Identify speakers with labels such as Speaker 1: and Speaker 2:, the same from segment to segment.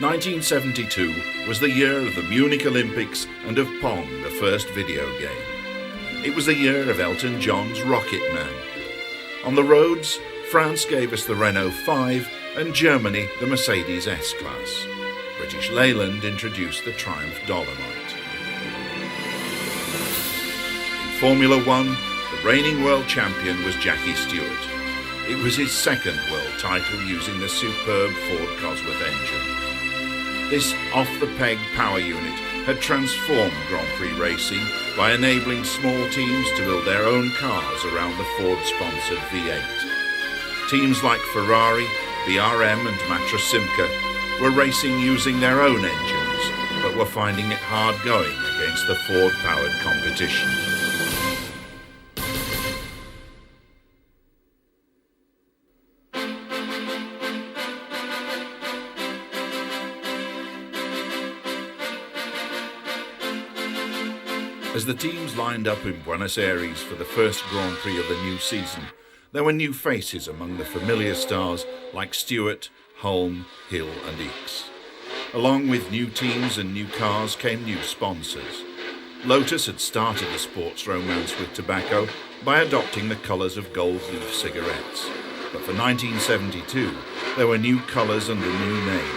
Speaker 1: 1972 was the year of the Munich Olympics and of Pong, the first video game. It was the year of Elton John's Rocket Man. On the roads, France gave us the Renault 5 and Germany the Mercedes S-Class. British Leyland introduced the Triumph Dolomite. In Formula One, the reigning world champion was Jackie Stewart. It was his second world title using the superb Ford Cosworth engine. This off-the-peg power unit had transformed Grand Prix racing by enabling small teams to build their own cars around the Ford-sponsored V8. Teams like Ferrari, BRM and Matra Simca were racing using their own engines, but were finding it hard going against the Ford-powered competition. As the teams lined up in Buenos Aires for the first Grand Prix of the new season, there were new faces among the familiar stars like Stewart, Hulme, Hill and Ickx. Along with new teams and new cars came new sponsors. Lotus had started the sports romance with tobacco by adopting the colours of gold leaf cigarettes. But for 1972, there were new colours and a new name.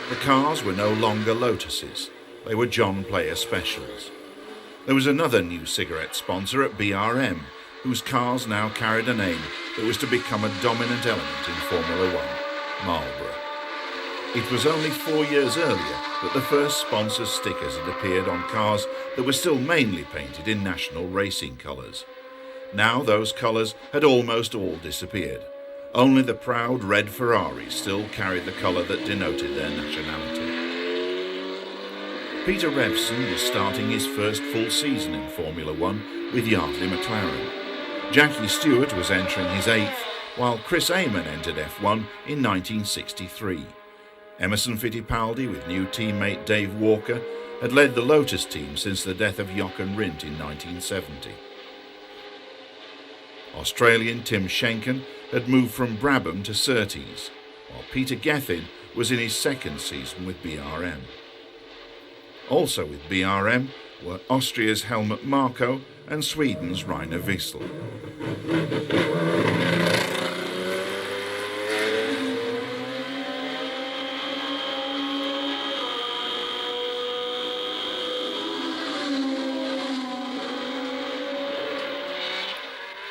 Speaker 1: The cars were no longer Lotuses, they were John Player Specials. There was another new cigarette sponsor at BRM, whose cars now carried a name that was to become a dominant element in Formula One, Marlboro. It was only 4 years earlier that the first sponsor's stickers had appeared on cars that were still mainly painted in national racing colours. Now those colours had almost all disappeared. Only the proud red Ferrari still carried the colour that denoted their nationality. Peter Revson was starting his first full season in Formula One with Yardley McLaren. Jackie Stewart was entering his 8th, while Chris Amon entered F1 in 1963. Emerson Fittipaldi, with new teammate Dave Walker, had led the Lotus team since the death of Jochen Rindt in 1970. Australian Tim Schenken had moved from Brabham to Surtees, while Peter Gethin was in his second season with BRM. Also with BRM were Austria's Helmut Marko and Sweden's Rainer Wiesel.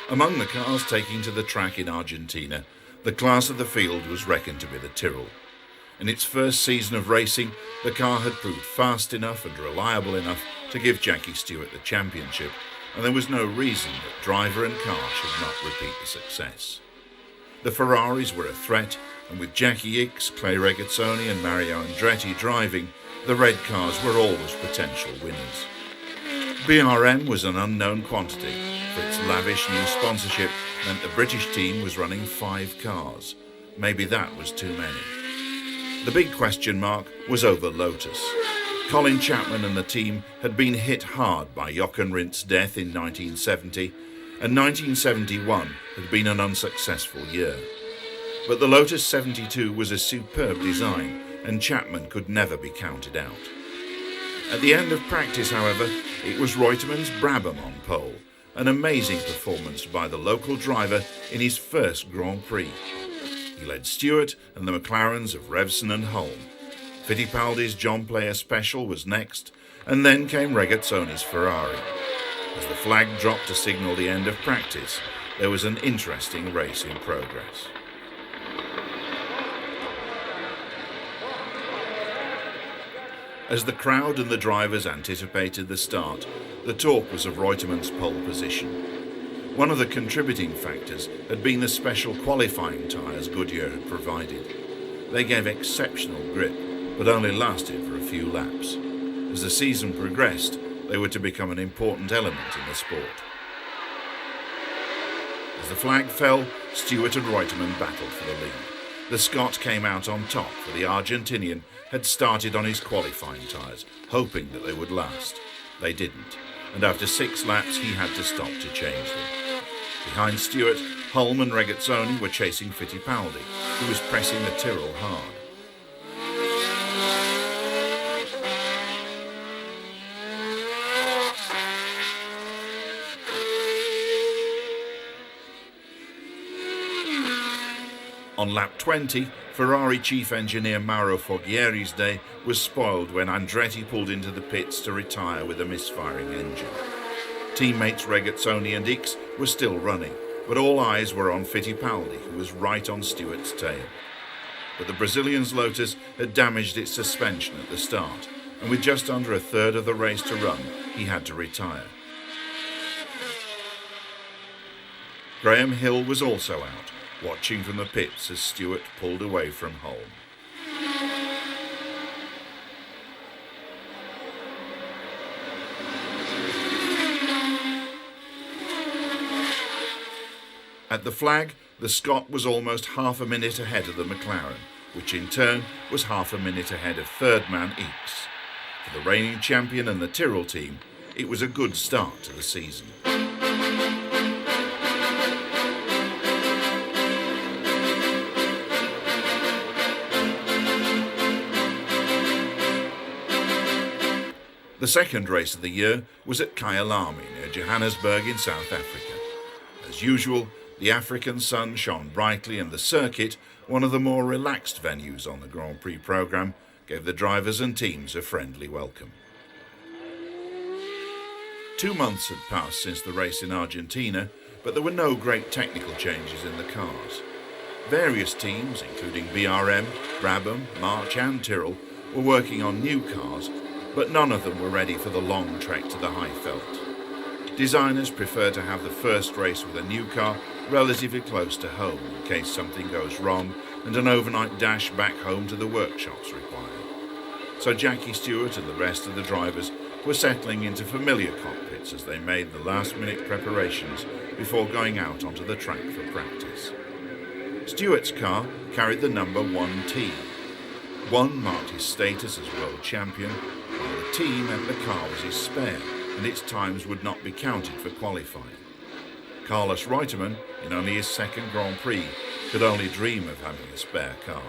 Speaker 1: Among the cars taking to the track in Argentina, the class of the field was reckoned to be the Tyrrell. In its first season of racing, the car had proved fast enough and reliable enough to give Jackie Stewart the championship, and there was no reason that driver and car should not repeat the success. The Ferraris were a threat, and with Jackie Ickx, Clay Regazzoni and Mario Andretti driving, the red cars were always potential winners. BRM was an unknown quantity, for its lavish new sponsorship meant the British team was running 5 cars. Maybe that was too many. The big question mark was over Lotus. Colin Chapman and the team had been hit hard by Jochen Rindt's death in 1970, and 1971 had been an unsuccessful year. But the Lotus 72 was a superb design, and Chapman could never be counted out. At the end of practice, however, it was Reutemann's Brabham on pole, an amazing performance by the local driver in his first Grand Prix. He led Stewart and the McLarens of Revson and Hulme. Fittipaldi's John Player Special was next, and then came Regazzoni's Ferrari. As the flag dropped to signal the end of practice, there was an interesting race in progress. As the crowd and the drivers anticipated the start, the talk was of Reutemann's pole position. One of the contributing factors had been the special qualifying tyres Goodyear had provided. They gave exceptional grip, but only lasted for a few laps. As the season progressed, they were to become an important element in the sport. As the flag fell, Stewart and Reutemann battled for the lead. The Scot came out on top, for the Argentinian had started on his qualifying tyres, hoping that they would last. They didn't, and after 6 laps he had to stop to change them. Behind Stewart, Hulme and Regazzoni were chasing Fittipaldi, who was pressing the Tyrrell hard. On lap 20, Ferrari chief engineer Mauro Foglieri's day was spoiled when Andretti pulled into the pits to retire with a misfiring engine. Teammates Regazzoni and Ickx were still running, but all eyes were on Fittipaldi, who was right on Stewart's tail. But the Brazilian's Lotus had damaged its suspension at the start, and with just under a third of the race to run, he had to retire. Graham Hill was also out, watching from the pits as Stewart pulled away from home. At the flag, the Scot was almost half a minute ahead of the McLaren, which in turn was half a minute ahead of third man Ickx. For the reigning champion and the Tyrrell team, it was a good start to the season. The second race of the year was at Kyalami near Johannesburg in South Africa. As usual, the African sun shone brightly and the circuit, one of the more relaxed venues on the Grand Prix programme, gave the drivers and teams a friendly welcome. 2 months had passed since the race in Argentina, but there were no great technical changes in the cars. Various teams, including BRM, Brabham, March and Tyrrell, were working on new cars, but none of them were ready for the long trek to the Highveld. Designers prefer to have the first race with a new car relatively close to home in case something goes wrong and an overnight dash back home to the workshops required. So Jackie Stewart and the rest of the drivers were settling into familiar cockpits as they made the last-minute preparations before going out onto the track for practice. Stewart's car carried the number 1T. 1 marked his status as world champion, while the T meant the car was his spare and its times would not be counted for qualifying. Carlos Reutemann, in only his second Grand Prix, could only dream of having a spare car,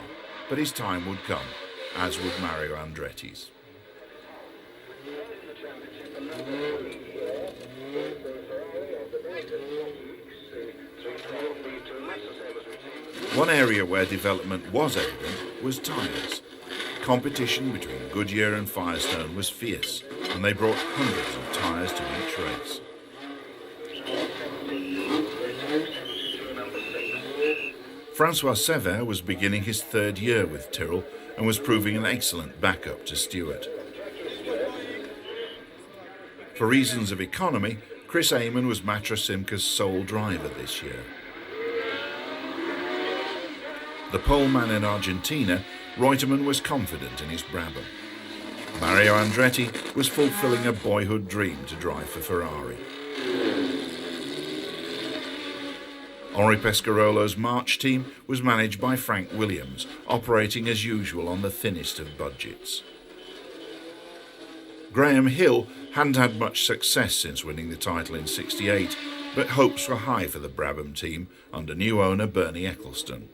Speaker 1: but his time would come, as would Mario Andretti's. One area where development was evident was tyres. Competition between Goodyear and Firestone was fierce, and they brought hundreds of tyres to each race. Francois Sever was beginning his third year with Tyrrell and was proving an excellent backup to Stewart. For reasons of economy, Chris Amon was Matra Simca's sole driver this year. The poleman in Argentina, Reutemann was confident in his Brabham. Mario Andretti was fulfilling a boyhood dream to drive for Ferrari. Henri Pescarolo's March team was managed by Frank Williams, operating as usual on the thinnest of budgets. Graham Hill hadn't had much success since winning the title in '68, but hopes were high for the Brabham team under new owner Bernie Ecclestone.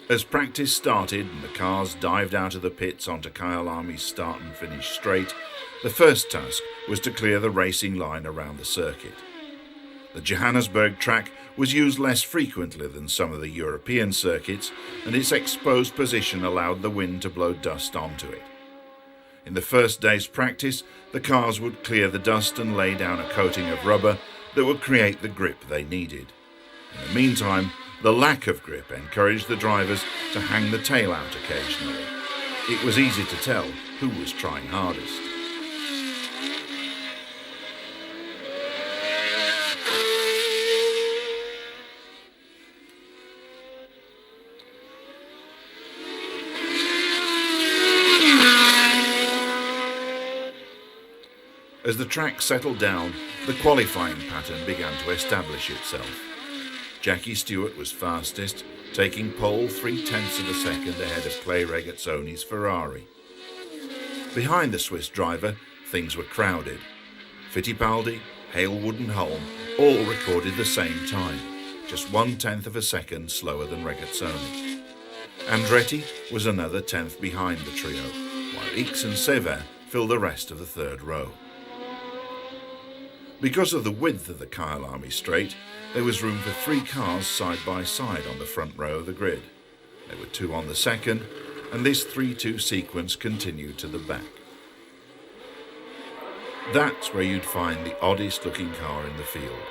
Speaker 1: As practice started and the cars dived out of the pits onto Kyalami's start and finish straight, the first task was to clear the racing line around the circuit. The Johannesburg track was used less frequently than some of the European circuits, and its exposed position allowed the wind to blow dust onto it. In the first day's practice, the cars would clear the dust and lay down a coating of rubber that would create the grip they needed. In the meantime, the lack of grip encouraged the drivers to hang the tail out occasionally. It was easy to tell who was trying hardest. As the track settled down, the qualifying pattern began to establish itself. Jackie Stewart was fastest, taking pole 0.3 of a second ahead of Clay Regazzoni's Ferrari. Behind the Swiss driver, things were crowded. Fittipaldi, Hailwood and Holm all recorded the same time, just 0.1 of a second slower than Regazzoni. Andretti was another tenth behind the trio, while Ickx and Sever fill the rest of the third row. Because of the width of the Kyalami Straight, there was room for 3 cars side by side on the front row of the grid. There were 2 on the second, and this 3-2 sequence continued to the back. That's where you'd find the oddest looking car in the field,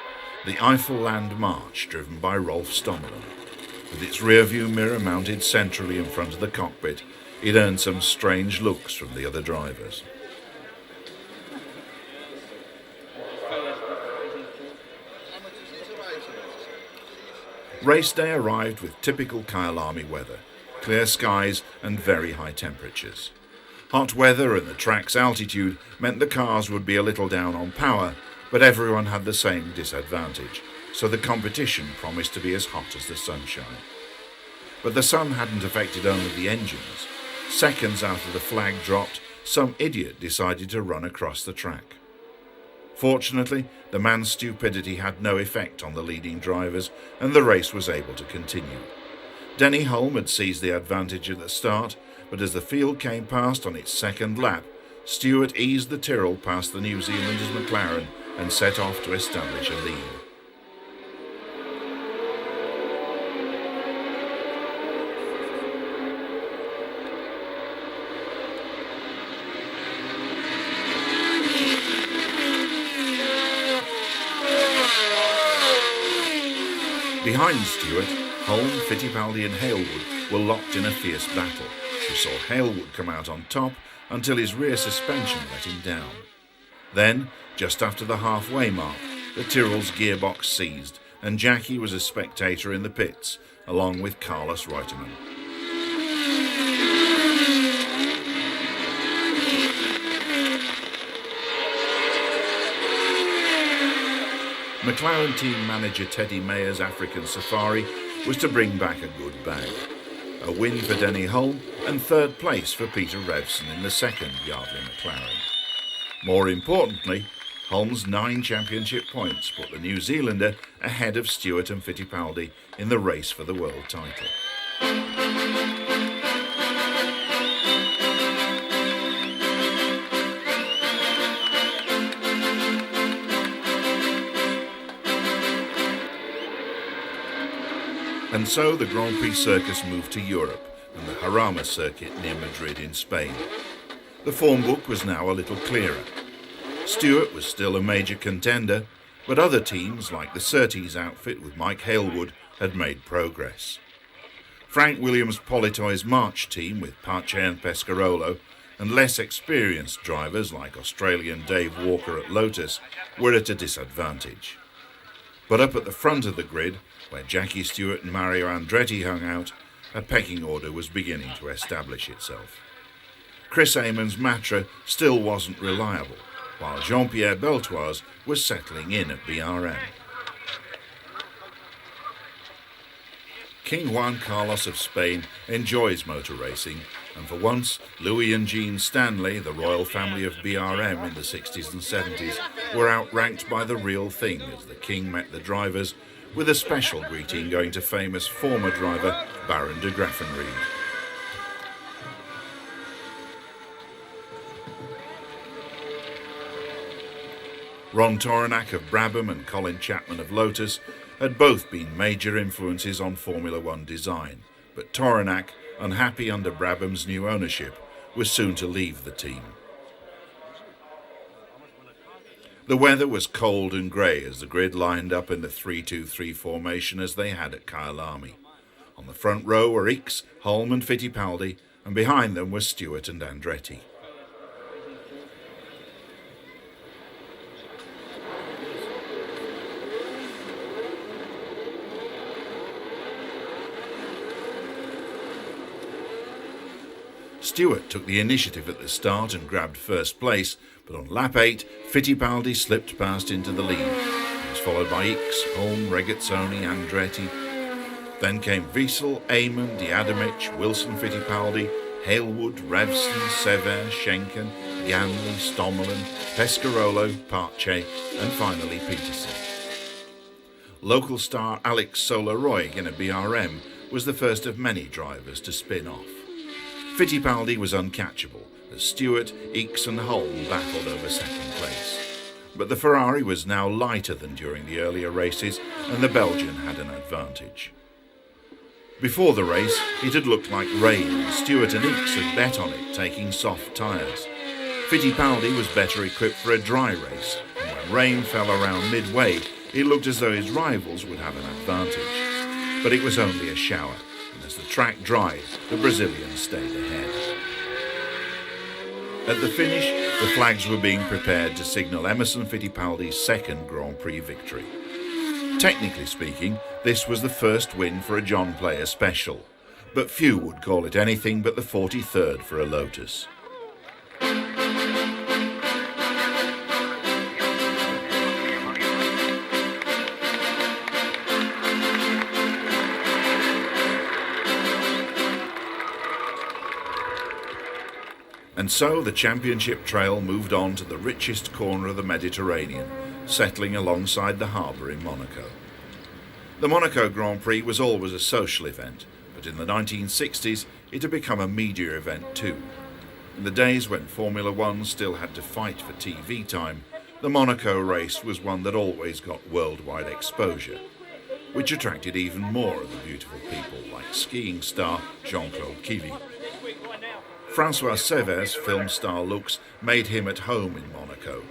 Speaker 1: the Eiffel Land March, driven by Rolf Stommelen. With its rear view mirror mounted centrally in front of the cockpit, it earned some strange looks from the other drivers. Race day arrived with typical Kyalami weather, clear skies and very high temperatures. Hot weather and the track's altitude meant the cars would be a little down on power, but everyone had the same disadvantage, so the competition promised to be as hot as the sunshine. But the sun hadn't affected only the engines. Seconds after the flag dropped, some idiot decided to run across the track. Fortunately, the man's stupidity had no effect on the leading drivers, and the race was able to continue. Denny Hulme had seized the advantage at the start, but as the field came past on its second lap, Stewart eased the Tyrrell past the New Zealander's McLaren and set off to establish a lead. Behind Stewart, Hulme, Fittipaldi and Hailwood were locked in a fierce battle. We saw Hailwood come out on top until his rear suspension let him down. Then, just after the halfway mark, the Tyrrell's gearbox seized and Jackie was a spectator in the pits, along with Carlos Reutemann. McLaren team manager Teddy Mayer's African Safari was to bring back a good bag. A win for Denny Hulme and third place for Peter Revson in the second Yardley McLaren. More importantly, Hulme's 9 championship points put the New Zealander ahead of Stewart and Fittipaldi in the race for the world title. And so the Grand Prix circus moved to Europe and the Jarama circuit near Madrid in Spain. The form book was now a little clearer. Stewart was still a major contender, but other teams like the Surtees outfit with Mike Hailwood had made progress. Frank Williams Politoy's March team with Pache and Pescarolo and less experienced drivers like Australian Dave Walker at Lotus were at a disadvantage. But up at the front of the grid, where Jackie Stewart and Mario Andretti hung out, a pecking order was beginning to establish itself. Chris Amon's Matra still wasn't reliable, while Jean-Pierre Beltoise was settling in at BRM. King Juan Carlos of Spain enjoys motor racing, and for once, Louis and Jean Stanley, the royal family of BRM in the 60s and 70s, were outranked by the real thing as the King met the drivers, with a special greeting going to famous former driver Baron de Graffenried. Ron Toranak of Brabham and Colin Chapman of Lotus had both been major influences on Formula One design, but Toranak, unhappy under Brabham's new ownership, was soon to leave the team. The weather was cold and grey as the grid lined up in the 3-2-3 formation as they had at Kyalami. On the front row were Ickx, Hulme and Fittipaldi, and behind them were Stewart and Andretti. Stewart took the initiative at the start and grabbed first place, but on lap 8, Fittipaldi slipped past into the lead. He was followed by Ickx, Hulme, Regazzoni, Andretti. Then came Wiesel, Amon, Diadamic, Wilson Fittipaldi, Hailwood, Revson, Sever, Schenken, Ganley, Stommelen, Pescarolo, Pache, and finally Peterson. Local star Alex Soler-Roig in a BRM was the first of many drivers to spin off. Fittipaldi was uncatchable as Stewart, Ickx and Hull battled over second place. But the Ferrari was now lighter than during the earlier races and the Belgian had an advantage. Before the race, it had looked like rain and Stewart and Ickx had bet on it, taking soft tyres. Fittipaldi was better equipped for a dry race, and when rain fell around midway, it looked as though his rivals would have an advantage. But it was only a shower, and as the track dried, the Brazilians stayed ahead. At the finish, the flags were being prepared to signal Emerson Fittipaldi's second Grand Prix victory. Technically speaking, this was the first win for a John Player special, but few would call it anything but the 43rd for a Lotus. And so the championship trail moved on to the richest corner of the Mediterranean, settling alongside the harbour in Monaco. The Monaco Grand Prix was always a social event, but in the 1960s it had become a media event too. In the days when Formula One still had to fight for TV time, the Monaco race was one that always got worldwide exposure, which attracted even more of the beautiful people like skiing star Jean-Claude Killy. Francois Sever's film star looks made him at home in Monaco,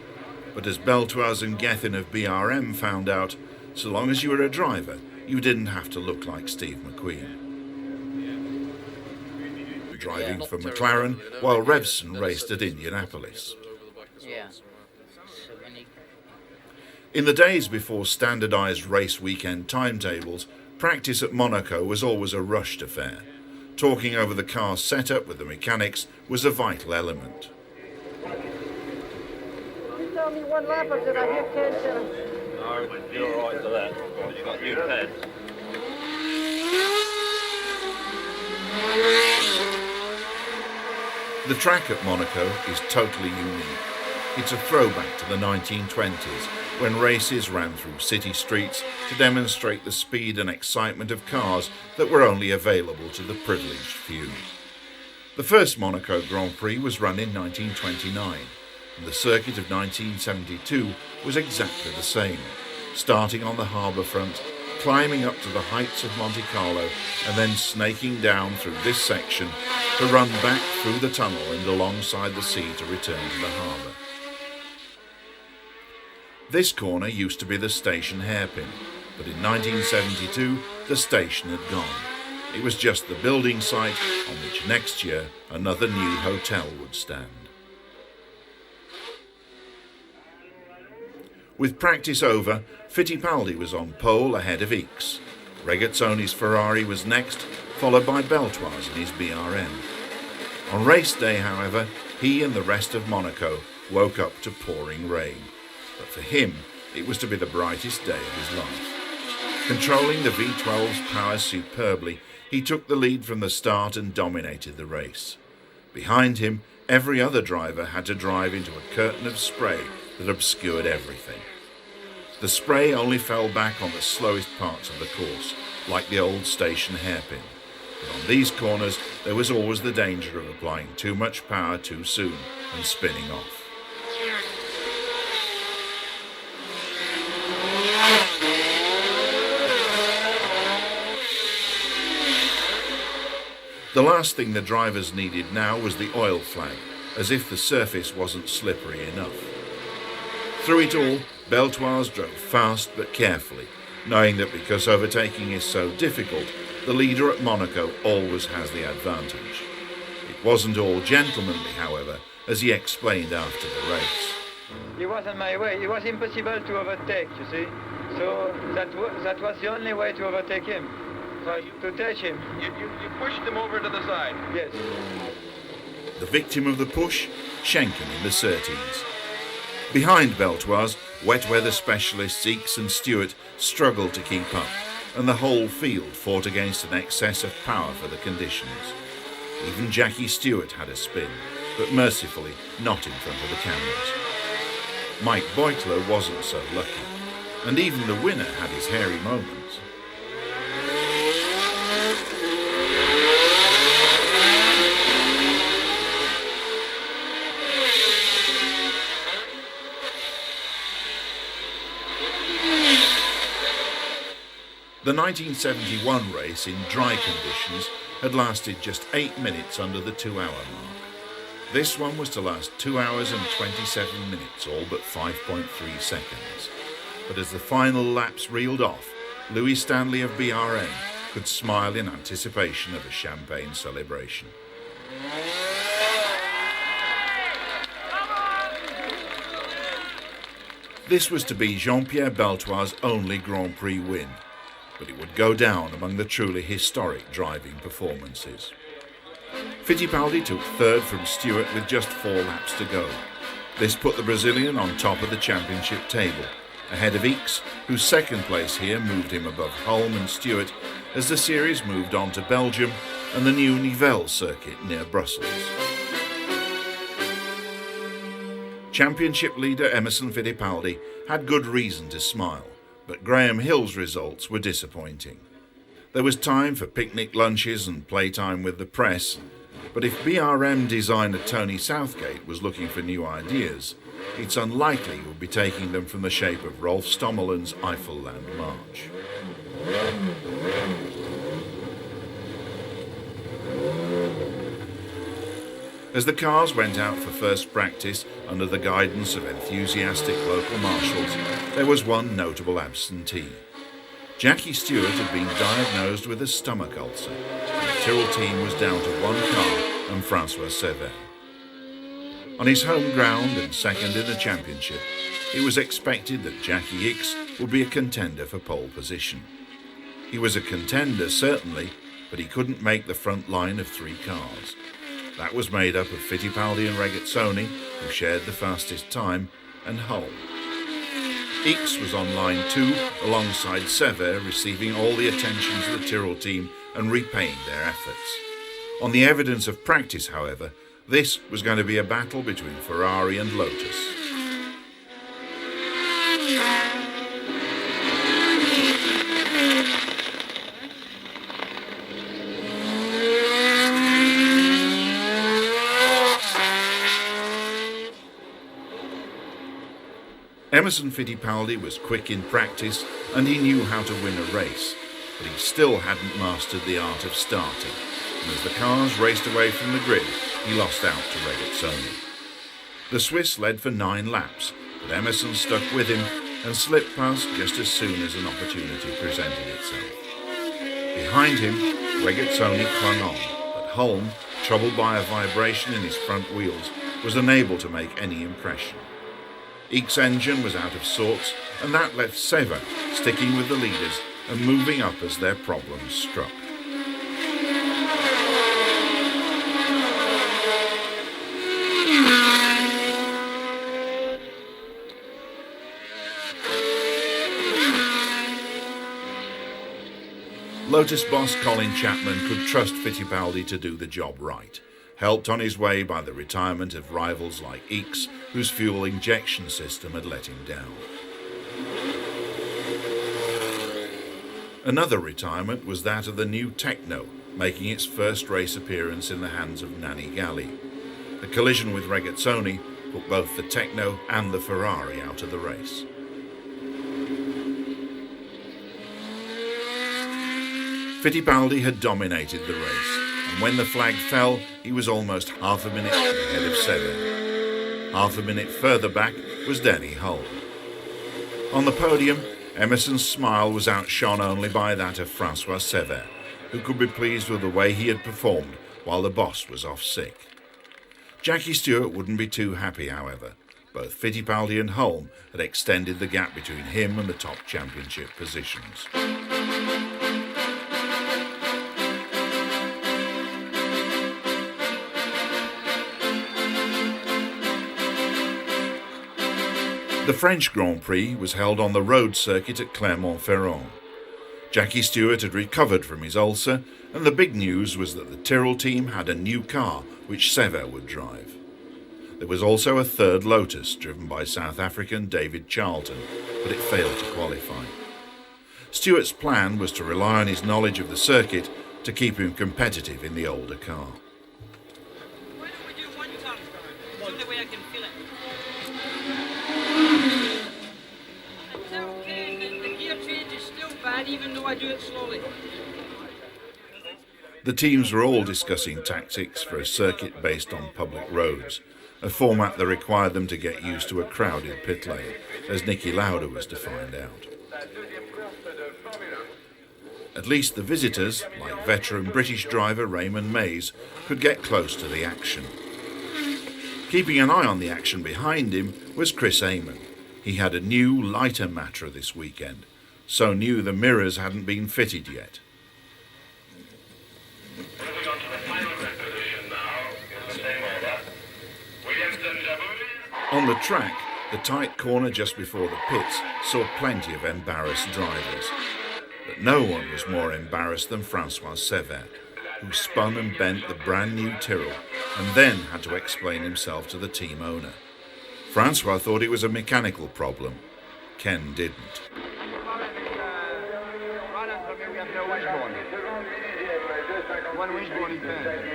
Speaker 1: but as Beltoise and Gethin of BRM found out, so long as you were a driver, you didn't have to look like Steve McQueen. Driving for McLaren while Revson raced at Indianapolis. In the days before standardised race weekend timetables, practice at Monaco was always a rushed affair. Talking over the car's setup with the mechanics was a vital element.
Speaker 2: You tell me one lap of it, I hear 10.
Speaker 3: No, you're alright to that. You've got new pads.
Speaker 1: The track at Monaco is totally unique. It's a throwback to the 1920s, when races ran through city streets to demonstrate the speed and excitement of cars that were only available to the privileged few. The first Monaco Grand Prix was run in 1929, and the circuit of 1972 was exactly the same, starting on the harbour front, climbing up to the heights of Monte Carlo, and then snaking down through this section to run back through the tunnel and alongside the sea to return to the harbour. This corner used to be the station hairpin, but in 1972 the station had gone. It was just the building site on which next year another new hotel would stand. With practice over, Fittipaldi was on pole ahead of Ickx. Regazzoni's Ferrari was next, followed by Beltoise in his BRM. On race day, however, he and the rest of Monaco woke up to pouring rain. But for him, it was to be the brightest day of his life. Controlling the V12's power superbly, he took the lead from the start and dominated the race. Behind him, every other driver had to drive into a curtain of spray that obscured everything. The spray only fell back on the slowest parts of the course, like the old station hairpin. But on these corners, there was always the danger of applying too much power too soon and spinning off. The last thing the drivers needed now was the oil flag, as if the surface wasn't slippery enough. Through it all, Beltoise drove fast but carefully, knowing that because overtaking is so difficult, the leader at Monaco always has the advantage. It wasn't all gentlemanly, however, as he explained after the race.
Speaker 2: He was on my way. It was impossible to overtake, you see. So that was the only way to overtake him. To touch him.
Speaker 3: You pushed him over to the side.
Speaker 2: Yes.
Speaker 1: The victim of the push, Schenken in the Surtees. Behind Beltoise, wet weather specialists Ickx and Stewart struggled to keep up, and the whole field fought against an excess of power for the conditions. Even Jackie Stewart had a spin, but mercifully not in front of the cameras. Mike Beutler wasn't so lucky, and even the winner had his hairy moments. The 1971 race in dry conditions had lasted just 8 minutes under the 2-hour mark. This one was to last 2 hours and 27 minutes, all but 5.3 seconds. But as the final laps reeled off, Louis Stanley of BRM could smile in anticipation of a champagne celebration. This was to be Jean-Pierre Beltoir's only Grand Prix win, but it would go down among the truly historic driving performances. Fittipaldi took third from Stewart with just 4 laps to go. This put the Brazilian on top of the championship table, ahead of Ickx, whose second place here moved him above Hulme and Stewart as the series moved on to Belgium and the new Nivelles circuit near Brussels. Championship leader Emerson Fittipaldi had good reason to smile, but Graham Hill's results were disappointing. There was time for picnic lunches and playtime with the press, but if BRM designer Tony Southgate was looking for new ideas, it's unlikely he would be taking them from the shape of Rolf Stommelen's Eifelland March. As the cars went out for first practice under the guidance of enthusiastic local marshals, there was one notable absentee. Jackie Stewart had been diagnosed with a stomach ulcer, and the Tyrrell team was down to 1 car and Francois Cévert. On his home ground and second in the championship, it was expected that Jackie Ickx would be a contender for pole position. He was a contender, certainly, but he couldn't make the front line of 3 cars. That was made up of Fittipaldi and Regazzoni, who shared the fastest time, and Hulme. Ickx was on line 2 alongside Cévert, receiving all the attentions of the Tyrrell team and repaying their efforts. On the evidence of practice, however, this was going to be a battle between Ferrari and Lotus. Emerson Fittipaldi was quick in practice and he knew how to win a race, but he still hadn't mastered the art of starting, and as the cars raced away from the grid, he lost out to Regazzoni. The Swiss led for 9 laps, but Emerson stuck with him and slipped past just as soon as an opportunity presented itself. Behind him, Regazzoni clung on, but Hulme, troubled by a vibration in his front wheels, was unable to make any impression. Ickx's engine was out of sorts, and that left Cévert sticking with the leaders and moving up as their problems struck. Lotus boss Colin Chapman could trust Fittipaldi to do the job right, helped on his way by the retirement of rivals like Ickx, whose fuel injection system had let him down. Another retirement was that of the new Techno, making its first race appearance in the hands of Nanni Galli. The collision with Regazzoni put both the Techno and the Ferrari out of the race. Fittipaldi had dominated the race, and when the flag fell, he was almost half a minute ahead of Cévert. Half a minute further back was Denny Hulme. On the podium, Emerson's smile was outshone only by that of Francois Cévert, who could be pleased with the way he had performed while the boss was off sick. Jackie Stewart wouldn't be too happy, however. Both Fittipaldi and Hulme had extended the gap between him and the top championship positions. The French Grand Prix was held on the road circuit at Clermont-Ferrand. Jackie Stewart had recovered from his ulcer, and the big news was that the Tyrrell team had a new car which Cévert would drive. There was also a third Lotus driven by South African David Charlton, but it failed to qualify. Stewart's plan was to rely on his knowledge of the circuit to keep him competitive in the older car.
Speaker 4: Why don't we do 1 ton? It's the only way I can feel it. It's okay, the gear change is still bad even though I do it slowly.
Speaker 1: The teams were all discussing tactics for a circuit based on public roads, a format that required them to get used to a crowded pit lane, as Niki Lauda was to find out. At least the visitors, like veteran British driver Raymond Mays, could get close to the action. Keeping an eye on the action behind him was Chris Amon. He had a new, lighter Matra this weekend, so new the mirrors hadn't been fitted yet. On the track, the tight corner just before the pits saw plenty of embarrassed drivers. But no one was more embarrassed than Francois Cevert, who spun and bent the brand new Tyrrell and then had to explain himself to the team owner. Francois thought it was a mechanical problem. Ken didn't.
Speaker 2: One wishbone is bad.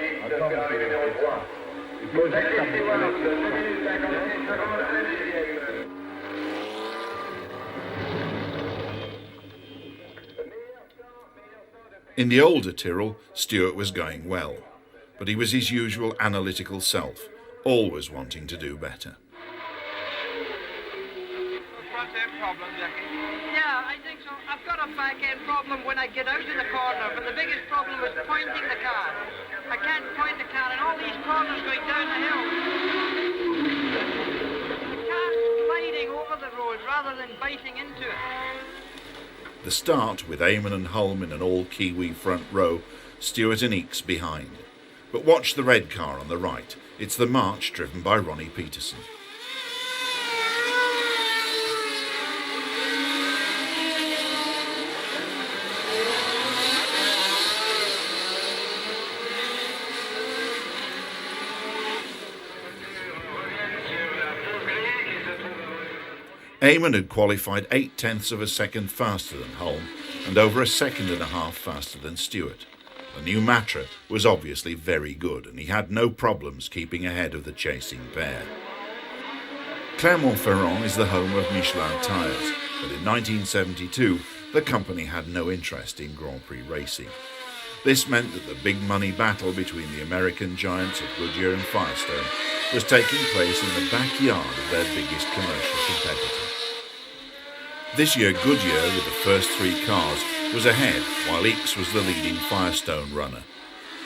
Speaker 1: In the older Tyrrell, Stewart was going well, but he was his usual analytical self, always wanting to do better.
Speaker 2: Problem, Jackie.
Speaker 4: Yeah, I think so. I've got a back-end problem when I get out of the corner, but the biggest problem is pointing the car. I can't point the car in all these corners going down the hill. The car's gliding over the road rather than biting into it.
Speaker 1: The start, with Amon and Hulme in an all-Kiwi front row, Stewart and Ickx behind. But watch the red car on the right. It's the March driven by Ronnie Peterson. Amon had qualified 0.8 of a second faster than Hulme and over 1.5 seconds faster than Stewart. The new Matra was obviously very good and he had no problems keeping ahead of the chasing pair. Clermont-Ferrand is the home of Michelin tyres, but in 1972 the company had no interest in Grand Prix racing. This meant that the big money battle between the American giants of Goodyear and Firestone was taking place in the backyard of their biggest commercial competitor. This year Goodyear, with the first 3 cars, was ahead, while Ickx was the leading Firestone runner.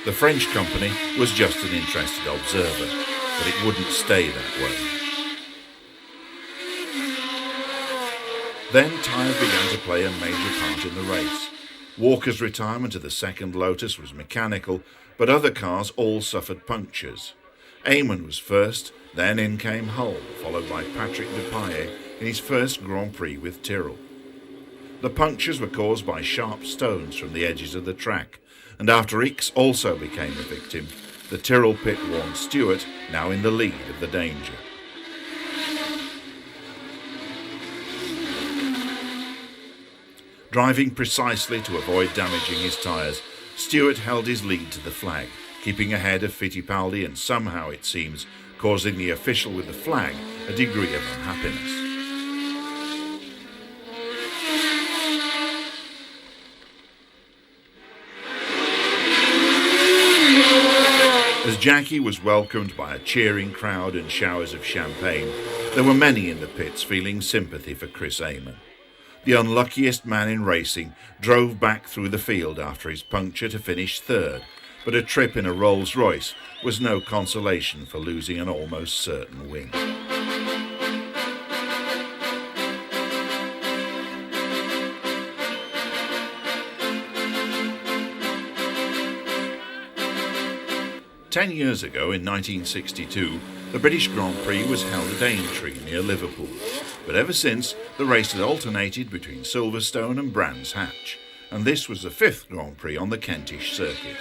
Speaker 1: The French company was just an interested observer, but it wouldn't stay that way. Then tyres began to play a major part in the race. Walker's retirement of the second Lotus was mechanical, but other cars all suffered punctures. Amon was first, then in came Hulme, followed by Patrick Depailler in his first Grand Prix with Tyrrell. The punctures were caused by sharp stones from the edges of the track, and after Ickx also became a victim, the Tyrrell pit warned Stewart, now in the lead of the danger. Driving precisely to avoid damaging his tyres, Stewart held his lead to the flag, keeping ahead of Fittipaldi and somehow, it seems, causing the official with the flag a degree of unhappiness. As Jackie was welcomed by a cheering crowd and showers of champagne, there were many in the pits feeling sympathy for Chris Amon. The unluckiest man in racing drove back through the field after his puncture to finish third, but a trip in a Rolls-Royce was no consolation for losing an almost certain win. Ten years ago, in 1962, the British Grand Prix was held at Aintree near Liverpool, but ever since the race had alternated between Silverstone and Brands Hatch, and this was the 5th Grand Prix on the Kentish circuit.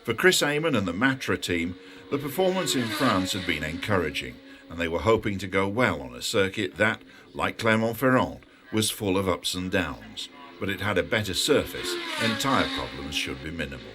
Speaker 1: For Chris Amon and the Matra team, the performance in France had been encouraging, and they were hoping to go well on a circuit that, like Clermont-Ferrand, was full of ups and downs, but it had a better surface and tyre problems should be minimal.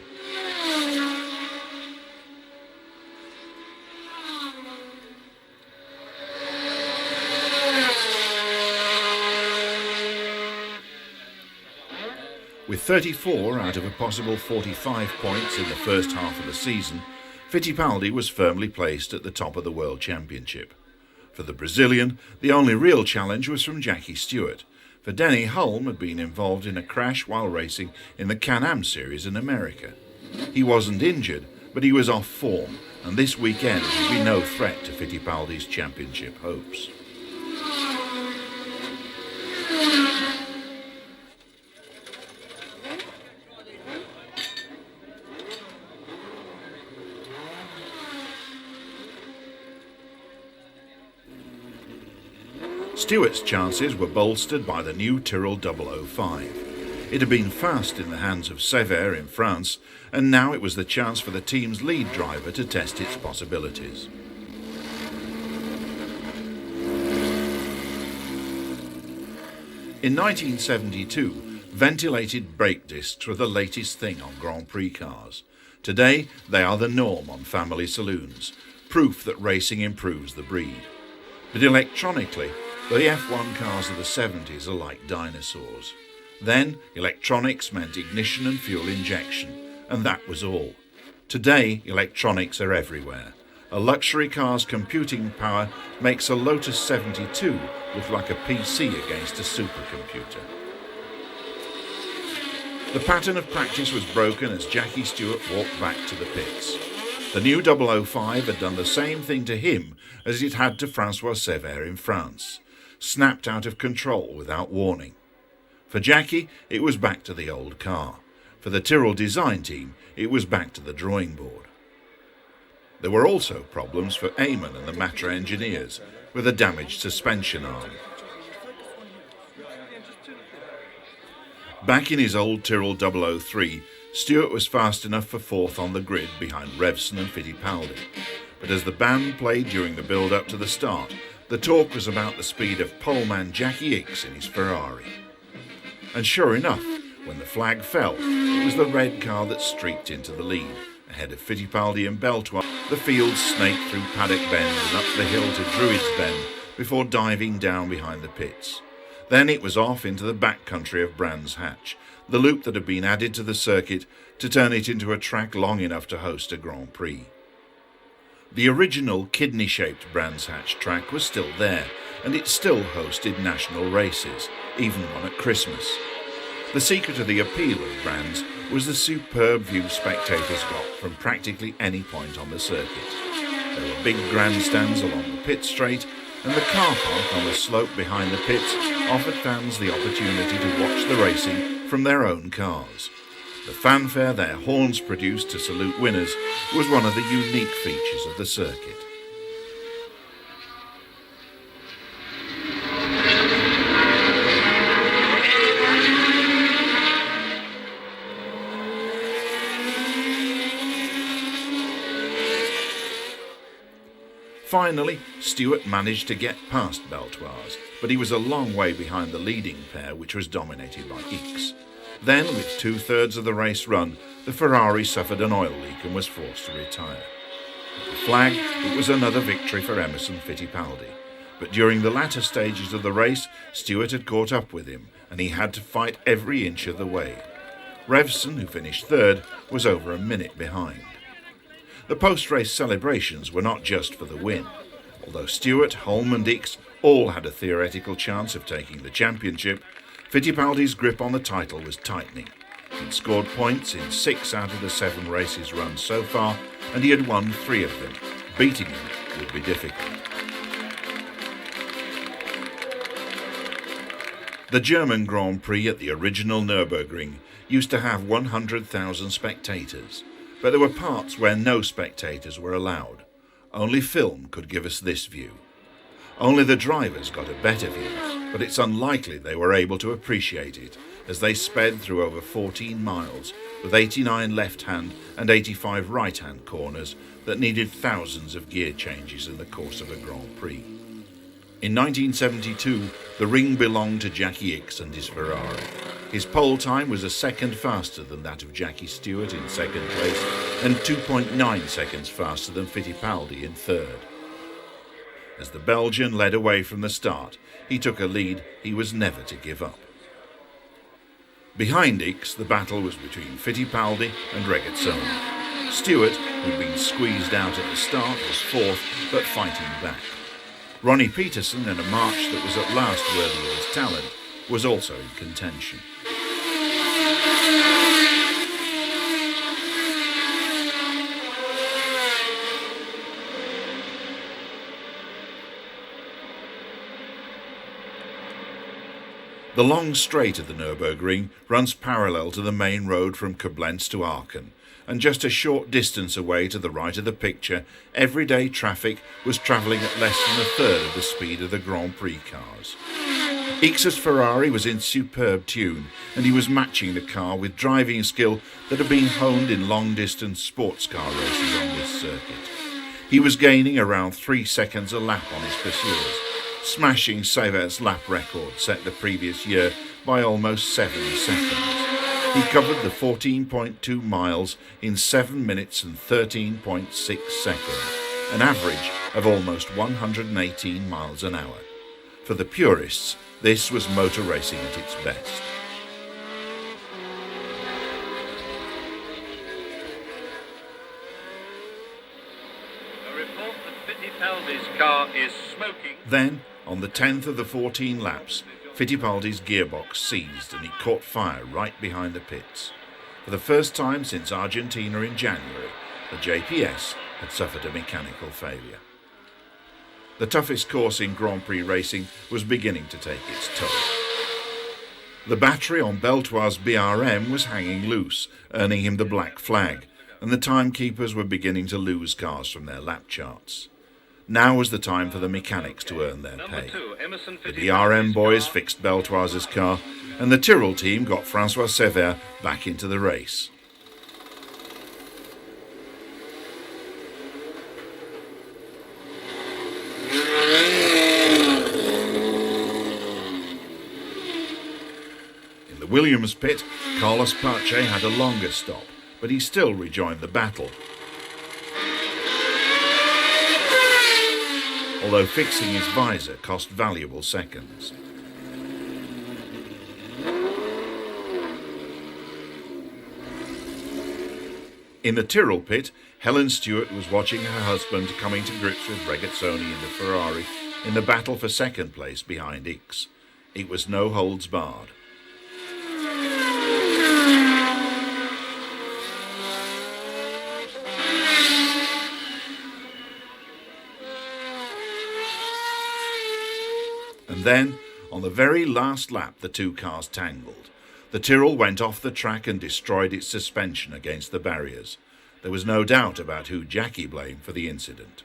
Speaker 1: With 34 out of a possible 45 points in the first half of the season, Fittipaldi was firmly placed at the top of the World Championship. For the Brazilian, the only real challenge was from Jackie Stewart, for Denny Hulme had been involved in a crash while racing in the Can-Am Series in America. He wasn't injured, but he was off form, and this weekend would be no threat to Fittipaldi's championship hopes. Stewart's chances were bolstered by the new Tyrrell 005. It had been fast in the hands of Sévère in France, and now it was the chance for the team's lead driver to test its possibilities. In 1972, ventilated brake discs were the latest thing on Grand Prix cars. Today, they are the norm on family saloons, proof that racing improves the breed. But electronically, the F1 cars of the 70s are like dinosaurs. Then, electronics meant ignition and fuel injection, and that was all. Today, electronics are everywhere. A luxury car's computing power makes a Lotus 72 look like a PC against a supercomputer. The pattern of practice was broken as Jackie Stewart walked back to the pits. The new 005 had done the same thing to him as it had to François Sévère in France. Snapped out of control without warning. For Jackie, it was back to the old car. For the Tyrrell design team, it was back to the drawing board. There were also problems for Eamon and the Matra engineers, with a damaged suspension arm. Back in his old Tyrrell 003, Stewart was fast enough for fourth on the grid behind Revson and Fittipaldi. But as the band played during the build-up to the start, the talk was about the speed of poleman Jackie Ickx in his Ferrari. And sure enough, when the flag fell, it was the red car that streaked into the lead. Ahead of Fittipaldi and Beltois, the field snaked through Paddock Bend and up the hill to Druids Bend before diving down behind the pits. Then it was off into the back country of Brands Hatch, the loop that had been added to the circuit to turn it into a track long enough to host a Grand Prix. The original kidney-shaped Brands Hatch track was still there, and it still hosted national races, even one at Christmas. The secret of the appeal of Brands was the superb view spectators got from practically any point on the circuit. There were big grandstands along the pit straight, and the car park on the slope behind the pits offered fans the opportunity to watch the racing from their own cars. The fanfare their horns produced to salute winners was one of the unique features of the circuit. Finally, Stewart managed to get past Beltoise, but he was a long way behind the leading pair, which was dominated by Ickx. Then, with two-thirds of the race run, the Ferrari suffered an oil leak and was forced to retire. At the flag, it was another victory for Emerson Fittipaldi. But during the latter stages of the race, Stewart had caught up with him, and he had to fight every inch of the way. Revson, who finished third, was over a minute behind. The post-race celebrations were not just for the win. Although Stewart, Hulme and Ickx all had a theoretical chance of taking the championship, Fittipaldi's grip on the title was tightening. He'd scored points in 6 out of the 7 races run so far, and he had won 3 of them. Beating him would be difficult. The German Grand Prix at the original Nürburgring used to have 100,000 spectators, but there were parts where no spectators were allowed. Only film could give us this view. Only the drivers got a better view, but it's unlikely they were able to appreciate it as they sped through over 14 miles with 89 left-hand and 85 right-hand corners that needed thousands of gear changes in the course of a Grand Prix. In 1972, the ring belonged to Jackie Ickx and his Ferrari. His pole time was a second faster than that of Jackie Stewart in second place and 2.9 seconds faster than Fittipaldi in third. As the Belgian led away from the start, he took a lead he was never to give up. Behind Ickx, the battle was between Fittipaldi and Regazzoni. Stewart, who'd been squeezed out at the start, was fourth, but fighting back. Ronnie Peterson, in a march that was at last worthy of his talent, was also in contention. The long straight of the Nürburgring runs parallel to the main road from Koblenz to Aachen, and just a short distance away to the right of the picture, everyday traffic was travelling at less than a third of the speed of the Grand Prix cars. Ickx's Ferrari was in superb tune, and he was matching the car with driving skill that had been honed in long-distance sports car races on this circuit. He was gaining around 3 seconds a lap on his pursuers, smashing Severt's lap record set the previous year by almost 7 seconds. He covered the 14.2 miles in 7 minutes and 13.6 seconds, an average of almost 118 miles an hour. For the purists, this was motor racing at its best.
Speaker 3: A report that Fittipaldi's car is smoking.
Speaker 1: Then, on the 10th of the 14 laps, Fittipaldi's gearbox seized and he caught fire right behind the pits. For the first time since Argentina in January, the JPS had suffered a mechanical failure. The toughest course in Grand Prix racing was beginning to take its toll. The battery on Beltoir's BRM was hanging loose, earning him the black flag, and the timekeepers were beginning to lose cars from their lap charts. Now was the time for the mechanics to earn their pay. The BRM boys fixed Beltoir's car, and the Tyrrell team got François Sévère back into the race. In the Williams pit, Carlos Pache had a longer stop, but he still rejoined the battle. Although fixing his visor cost valuable seconds. In the Tyrrell pit, Helen Stewart was watching her husband coming to grips with Regazzoni in the Ferrari in the battle for second place behind Ickx. It was no holds barred. And then, on the very last lap, the two cars tangled. The Tyrrell went off the track and destroyed its suspension against the barriers. There was no doubt about who Jackie blamed for the incident.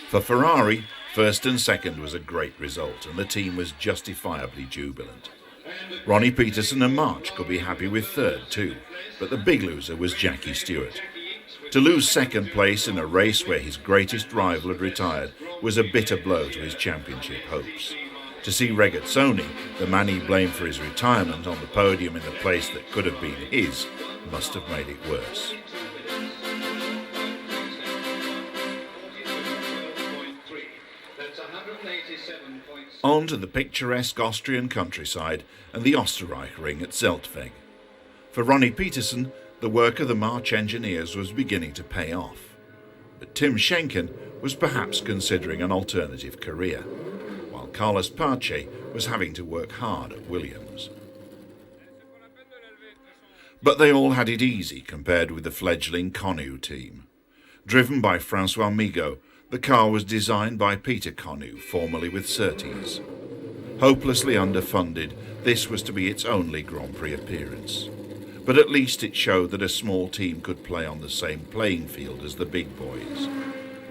Speaker 1: For Ferrari, first and second was a great result, and the team was justifiably jubilant. Ronnie Peterson and March could be happy with third too, but the big loser was Jackie Stewart. To lose second place in a race where his greatest rival had retired was a bitter blow to his championship hopes. To see Regazzoni, the man he blamed for his retirement, on the podium in the place that could have been his, must have made it worse. On to the picturesque Austrian countryside and the Österreich ring at Zeltweg. For Ronnie Peterson, the work of the March engineers was beginning to pay off. But Tim Schenken was perhaps considering an alternative career, while Carlos Pache was having to work hard at Williams. But they all had it easy compared with the fledgling Connew team. Driven by François Migaud, the car was designed by Peter Connew, formerly with Surtees. Hopelessly underfunded, this was to be its only Grand Prix appearance. But at least it showed that a small team could play on the same playing field as the big boys.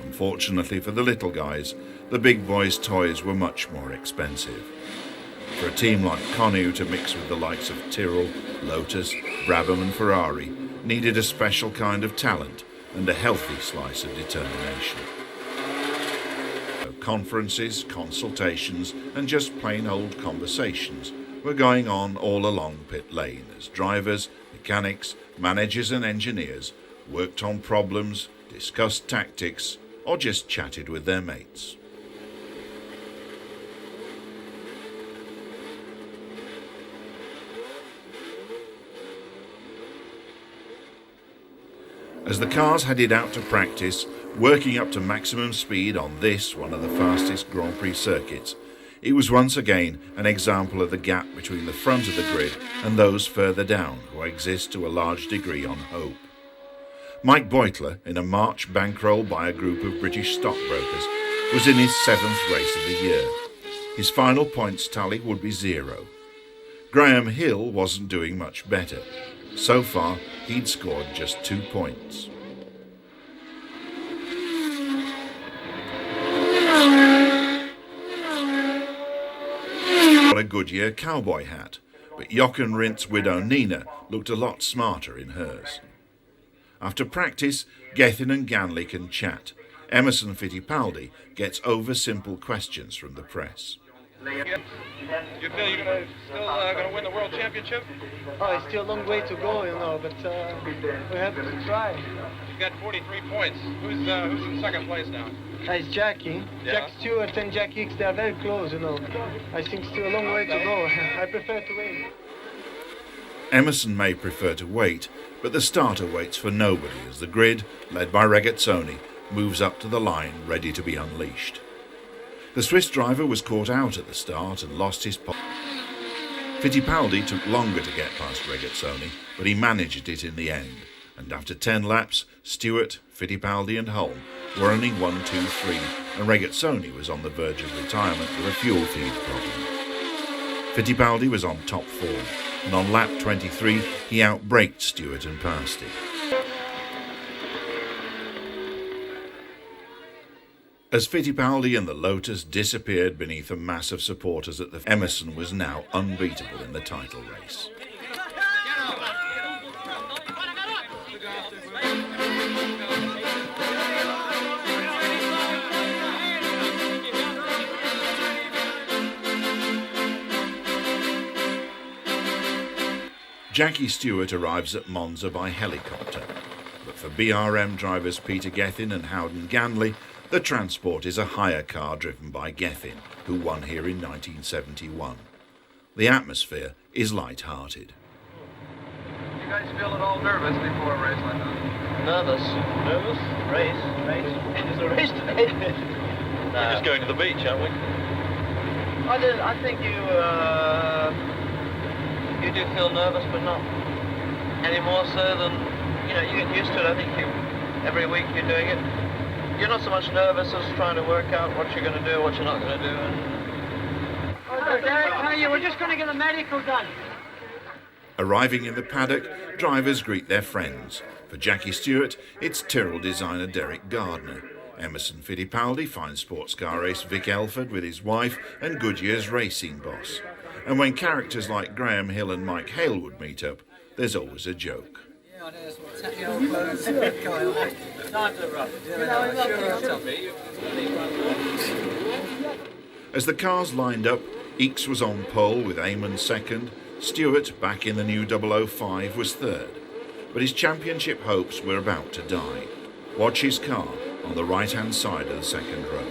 Speaker 1: Unfortunately for the little guys, the big boys' toys were much more expensive. For a team like Connew to mix with the likes of Tyrrell, Lotus, Brabham and Ferrari needed a special kind of talent and a healthy slice of determination. So conferences, consultations and just plain old conversations were going on all along pit lane as drivers, mechanics, managers and engineers worked on problems, discussed tactics, or just chatted with their mates. As the cars headed out to practice, working up to maximum speed on this, one of the fastest Grand Prix circuits, it was once again an example of the gap between the front of the grid and those further down who exist to a large degree on hope. Mike Beutler, in a March bankrolled by a group of British stockbrokers, was in his 7th race of the year. His final points tally would be 0. Graham Hill wasn't doing much better. So far, he'd scored just 2 points. Got a Goodyear cowboy hat, but Jochen Rindt's widow Nina looked a lot smarter in hers. After practice, Gethin and Ganley can chat. Emerson Fittipaldi gets over simple questions from the press.
Speaker 5: You feel you're still going to win the World Championship?
Speaker 2: Oh, it's still a long way to go, but we have to try.
Speaker 5: You've got 43 points. Who's in second place now?
Speaker 2: It's Jackie.
Speaker 5: Yeah.
Speaker 2: Jack Stewart and Jack Hicks, they are very close, I think still a long way to go. I prefer to win.
Speaker 1: Emerson may prefer to wait, but the starter waits for nobody as the grid, led by Regazzoni, moves up to the line ready to be unleashed. The Swiss driver was caught out at the start and lost his pole. Fittipaldi took longer to get past Regazzoni, but he managed it in the end, and after 10 laps, Stewart, Fittipaldi and Hulme were only 1, 2, 3, and Regazzoni was on the verge of retirement with a fuel feed problem. Fittipaldi was on top form, and on lap 23 he outbraked Stewart and passed him. As Fittipaldi and the Lotus disappeared beneath a mass of supporters at the Emerson was now unbeatable in the title race. Jackie Stewart arrives at Monza by helicopter, but for BRM drivers Peter Gethin and Howden Ganley, the transport is a hire car driven by Gethin, who won here in 1971. The atmosphere is light-hearted.
Speaker 5: You guys feel at all nervous before a race like that?
Speaker 2: Nervous? Race? It's a race today.
Speaker 5: We're just going to the beach, aren't we?
Speaker 2: I think you do feel nervous, but not any more so than, you get used to it. I think every week you're doing it. You're not so much nervous as trying to work out what you're going to do, what you're not going to do.
Speaker 4: We're just going to get the medical done.
Speaker 1: Arriving in the paddock, drivers greet their friends. For Jackie Stewart, it's Tyrrell designer Derek Gardner. Emerson Fittipaldi finds sports car ace Vic Elford with his wife and Goodyear's racing boss. And when characters like Graham Hill and Mike Hailwood meet up, there's always a joke. As the cars lined up, Ickx was on pole with Eamon second. Stewart, back in the new 005, was third. But his championship hopes were about to die. Watch his car on the right-hand side of the second row.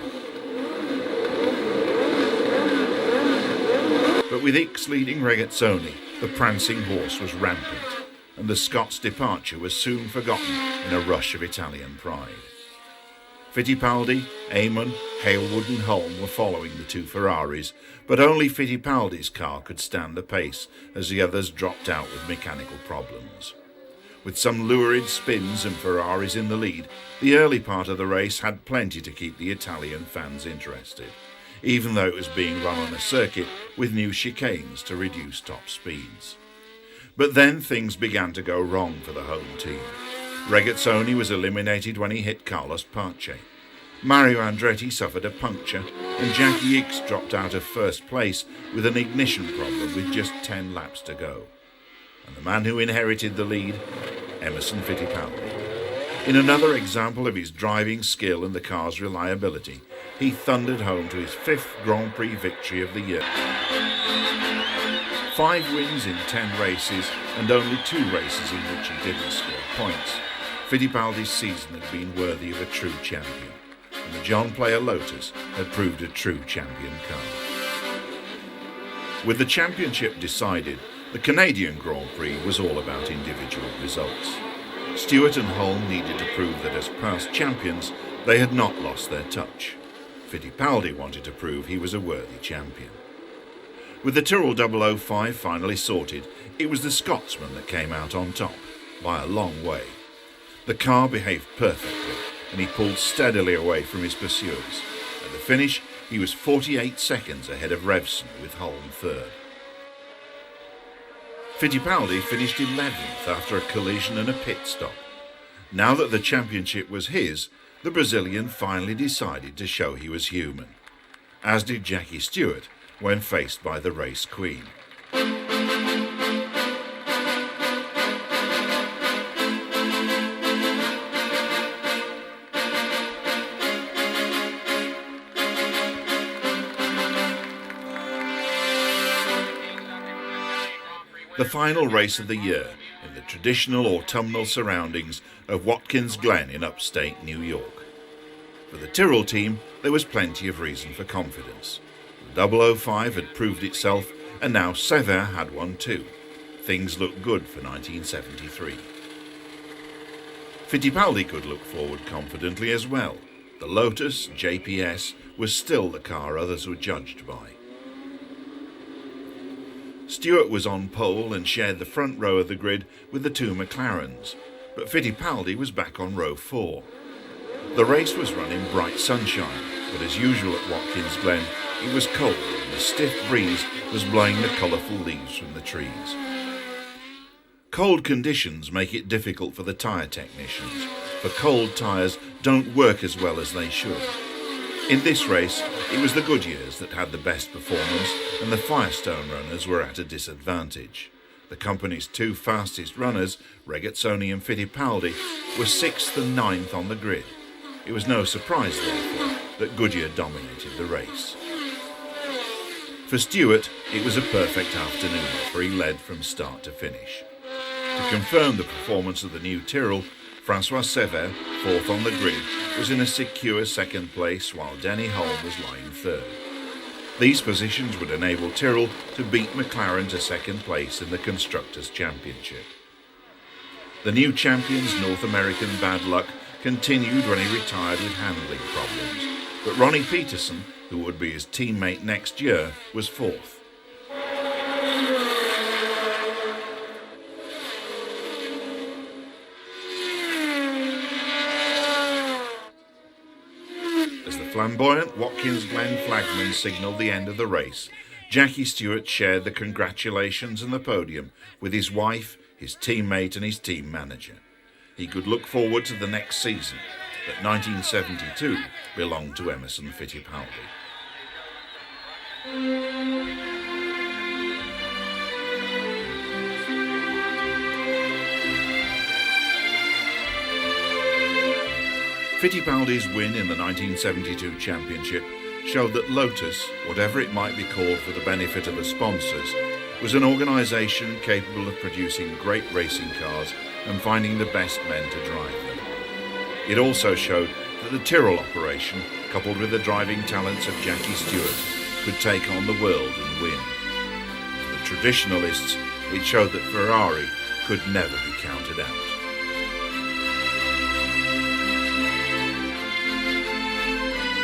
Speaker 1: But with Ickx leading Regazzoni, the prancing horse was rampant, and the Scots' departure was soon forgotten in a rush of Italian pride. Fittipaldi, Eamon, Hailwood and Hulme were following the two Ferraris, but only Fittipaldi's car could stand the pace as the others dropped out with mechanical problems. With some lurid spins and Ferraris in the lead, the early part of the race had plenty to keep the Italian fans interested, even though it was being run on a circuit with new chicanes to reduce top speeds. But then things began to go wrong for the home team. Regazzoni was eliminated when he hit Carlos Pace. Mario Andretti suffered a puncture, and Jackie Ickx dropped out of first place with an ignition problem with just 10 laps to go. And the man who inherited the lead, Emerson Fittipaldi. In another example of his driving skill and the car's reliability, he thundered home to his 5th Grand Prix victory of the year. 5 wins in 10 races and only 2 races in which he didn't score points. Fittipaldi's season had been worthy of a true champion, and the John Player Lotus had proved a true champion car. With the championship decided, the Canadian Grand Prix was all about individual results. Stewart and Holm needed to prove that as past champions, they had not lost their touch. Fittipaldi wanted to prove he was a worthy champion. With the Tyrrell 005 finally sorted, it was the Scotsman that came out on top, by a long way. The car behaved perfectly, and he pulled steadily away from his pursuers. At the finish, he was 48 seconds ahead of Revson, with Holm third. Fittipaldi finished 11th after a collision and a pit stop. Now that the championship was his, the Brazilian finally decided to show he was human, as did Jackie Stewart when faced by the race queen. The final race of the year in the traditional autumnal surroundings of Watkins Glen in upstate New York. For the Tyrrell team, there was plenty of reason for confidence. The 005 had proved itself, and now Sever had one too. Things looked good for 1973. Fittipaldi could look forward confidently as well. The Lotus JPS was still the car others were judged by. Stewart was on pole and shared the front row of the grid with the two McLarens, but Fittipaldi was back on row 4. The race was run in bright sunshine, but as usual at Watkins Glen, it was cold and a stiff breeze was blowing the colourful leaves from the trees. Cold conditions make it difficult for the tyre technicians, for cold tyres don't work as well as they should. In this race, it was the Goodyears that had the best performance, and the Firestone runners were at a disadvantage. The company's two fastest runners, Regazzoni and Fittipaldi, were 6th and 9th on the grid. It was no surprise, therefore, that Goodyear dominated the race. For Stewart, it was a perfect afternoon, for he led from start to finish. To confirm the performance of the new Tyrrell, Francois Sever, 4th on the grid, was in a secure second place while Denny Holm was lying third. These positions would enable Tyrrell to beat McLaren to second place in the Constructors' Championship. The new champion's North American bad luck continued when he retired with handling problems, but Ronnie Peterson, who would be his teammate next year, was 4th. Flamboyant Watkins Glen flagman signalled the end of the race. Jackie Stewart shared the congratulations and the podium with his wife, his teammate and his team manager. He could look forward to the next season, but 1972 belonged to Emerson Fittipaldi. Fittipaldi's win in the 1972 championship showed that Lotus, whatever it might be called for the benefit of the sponsors, was an organisation capable of producing great racing cars and finding the best men to drive them. It also showed that the Tyrrell operation, coupled with the driving talents of Jackie Stewart, could take on the world and win. For the traditionalists, it showed that Ferrari could never be counted out.